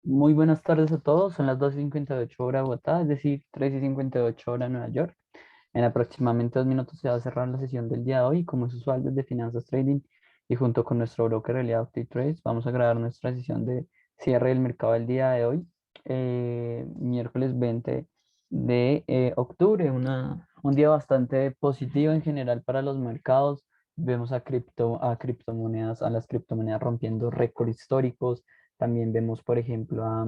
Muy buenas tardes a todos, son las 2:58 hora Bogotá, es decir, 3:58 hora Nueva York. En aproximadamente 2 minutos se va a cerrar la sesión del día de hoy, como es usual desde Finanzas Trading y junto con nuestro broker Realidad Trades vamos a grabar nuestra sesión de cierre del mercado del día de hoy, miércoles 20 de octubre, un día bastante positivo en general para los mercados. Vemos a criptomonedas, a las criptomonedas rompiendo récords históricos. También vemos, por ejemplo, a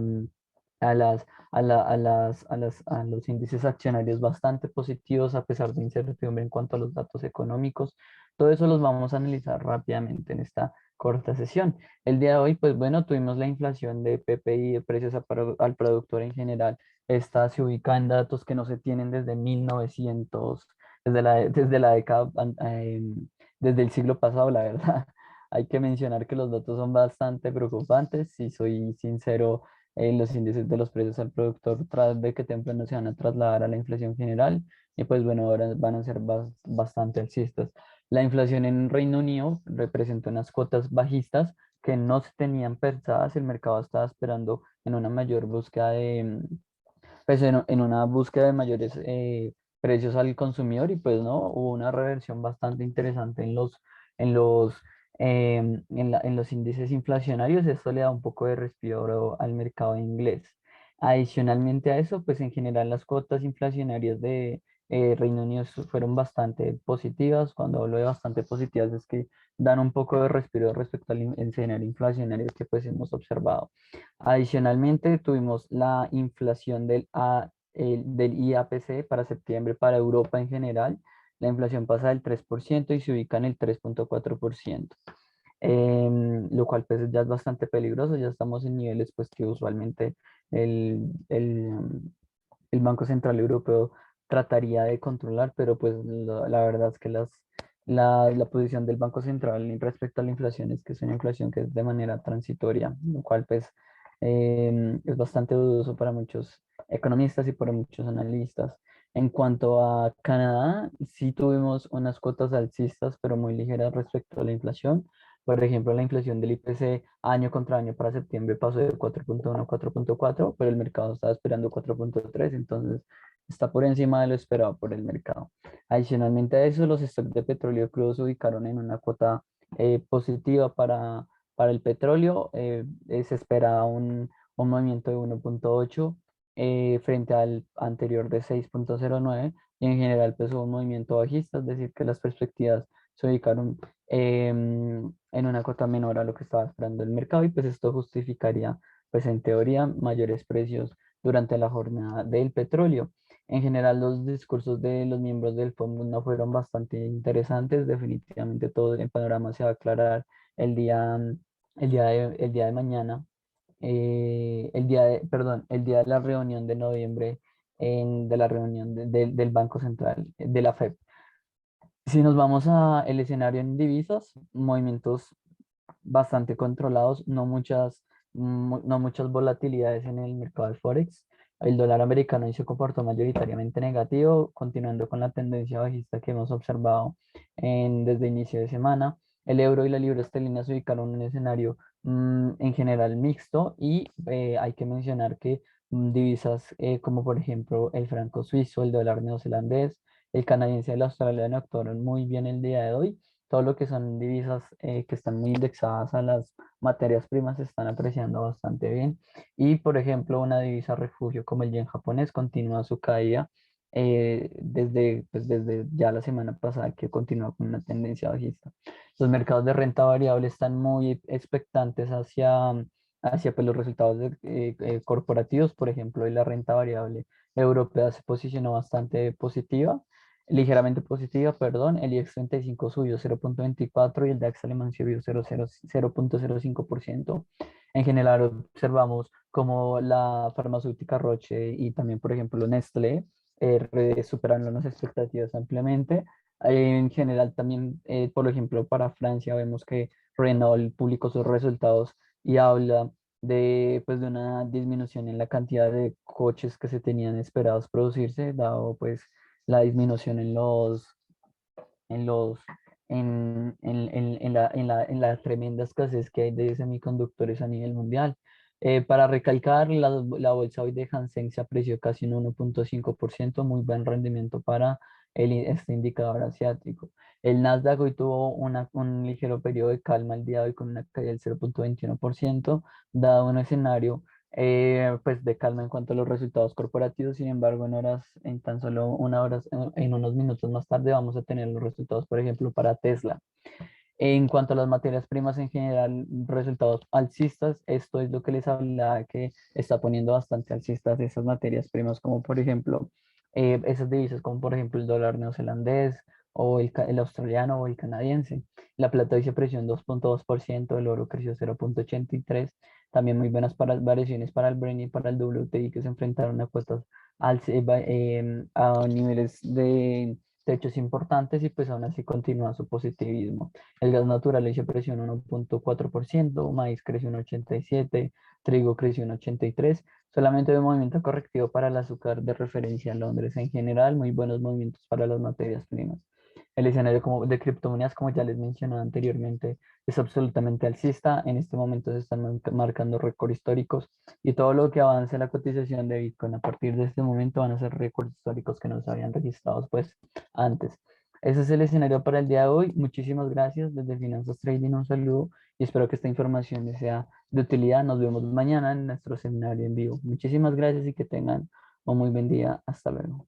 las, a los índices accionarios bastante positivos a pesar de incertidumbre en cuanto a los datos económicos. Todo eso los vamos a analizar rápidamente en esta corta sesión. El día de hoy, pues bueno, tuvimos la inflación de PPI, de precios al productor en general. Esta se ubica en datos que no se tienen desde 1900, desde la década, desde el siglo pasado, la verdad. Hay que mencionar que los datos son bastante preocupantes. Si soy sincero, los índices de los precios al productor tras de que temprano se van a trasladar a la inflación general y pues bueno, ahora van a ser bastante alcistas. La inflación en Reino Unido representó unas cuotas bajistas que no se tenían pensadas. El mercado estaba esperando en una mayor búsqueda pues en una búsqueda de mayores precios al consumidor y pues no, hubo una reversión bastante interesante en los, en los índices inflacionarios. Esto le da un poco de respiro al mercado inglés. Adicionalmente a eso, pues en general las cuotas inflacionarias de Reino Unido fueron bastante positivas. Cuando hablo de bastante positivas es que dan un poco de respiro respecto al escenario inflacionario que pues hemos observado. Adicionalmente, tuvimos la inflación del IAPC para septiembre para Europa en general. La inflación pasa del 3% y se ubica en el 3,4%, lo cual pues ya es bastante peligroso. Ya estamos en niveles pues que usualmente el, el, um, el Banco Central Europeo trataría de controlar, pero pues la verdad es que la posición del Banco Central respecto a la inflación es que es una inflación que es de manera transitoria, lo cual pues es bastante dudoso para muchos economistas y para muchos analistas. En cuanto a Canadá, sí tuvimos unas cuotas alcistas, pero muy ligeras respecto a la inflación. Por ejemplo, la inflación del IPC año contra año para septiembre pasó de 4,1 a 4,4, pero el mercado estaba esperando 4,3, entonces está por encima de lo esperado por el mercado. Adicionalmente a eso, los stocks de petróleo crudo se ubicaron en una cuota positiva para el petróleo. Se espera un movimiento de 1,8 frente al anterior de 6,09 y en general pues hubo un movimiento bajista, es decir, que las perspectivas se ubicaron en una cota menor a lo que estaba esperando el mercado y pues esto justificaría pues en teoría mayores precios durante la jornada del petróleo. En general los discursos de los miembros del fondo no fueron bastante interesantes, definitivamente todo el panorama se va a aclarar el día, el día de mañana, perdón, el día de la reunión de noviembre de la reunión del Banco Central, de la FED. Si nos vamos al escenario en divisas, movimientos bastante controlados, no muchas volatilidades en el mercado de Forex. El dólar americano ahí se comportó mayoritariamente negativo, continuando con la tendencia bajista que hemos observado desde inicio de semana. El euro y la libra esterlina se ubicaron en un escenario en general mixto y hay que mencionar que divisas como por ejemplo el franco suizo, el dólar neozelandés, el canadiense y el australiano actuaron muy bien el día de hoy. Todo lo que son divisas que están muy indexadas a las materias primas se están apreciando bastante bien. Y, por ejemplo, una divisa refugio como el yen japonés continúa su caída desde ya la semana pasada, que continúa con una tendencia bajista. Los mercados de renta variable están muy expectantes hacia pues, los resultados corporativos. Por ejemplo, y la renta variable europea se posicionó bastante positiva, ligeramente positiva, perdón. El IBEX 35 subió 0,24 y el DAX alemán subió 0,05%. En general observamos como la farmacéutica Roche y también, por ejemplo, Nestlé superaron las expectativas ampliamente. En general también, por ejemplo, para Francia vemos que Renault publicó sus resultados y habla de una disminución en la cantidad de coches que se tenían esperados producirse, dado pues la disminución en los, en la tremenda escasez que hay de semiconductores a nivel mundial. Para recalcar, la bolsa hoy de Hang se apreció casi un 1,5%, muy buen rendimiento para este indicador asiático. El Nasdaq hoy tuvo un ligero periodo de calma el día de hoy con una caída del 0,21%, dado un escenario pues de calma en cuanto a los resultados corporativos. Sin embargo, en tan solo una hora, en unos minutos más tarde vamos a tener los resultados, por ejemplo, para Tesla. En cuanto a las materias primas en general, resultados alcistas, esto es lo que les hablaba, que está poniendo bastante alcistas esas materias primas, como por ejemplo, esas divisas, como por ejemplo el dólar neozelandés, o el australiano o el canadiense. La plata hoy se apreció en 2,2%, el oro creció 0,83%, también muy buenas variaciones para el Brent y para el WTI, que se enfrentaron a cuotas a niveles de techos importantes, y pues aún así continúa su positivismo. El gas natural se creció un 1,4%, maíz creció un 87%, trigo creció un 83%. Solamente un movimiento correctivo para el azúcar de referencia en Londres. En general, muy buenos movimientos para las materias primas. El escenario de criptomonedas, como ya les mencionaba anteriormente, es absolutamente alcista. En este momento se están marcando récords históricos, y todo lo que avance la cotización de Bitcoin a partir de este momento van a ser récords históricos que no se habían registrado pues antes. Ese es el escenario para el día de hoy. Muchísimas gracias. Desde Finanzas Trading un saludo, y espero que esta información les sea de utilidad. Nos vemos mañana en nuestro seminario en vivo. Muchísimas gracias y que tengan un muy buen día. Hasta luego.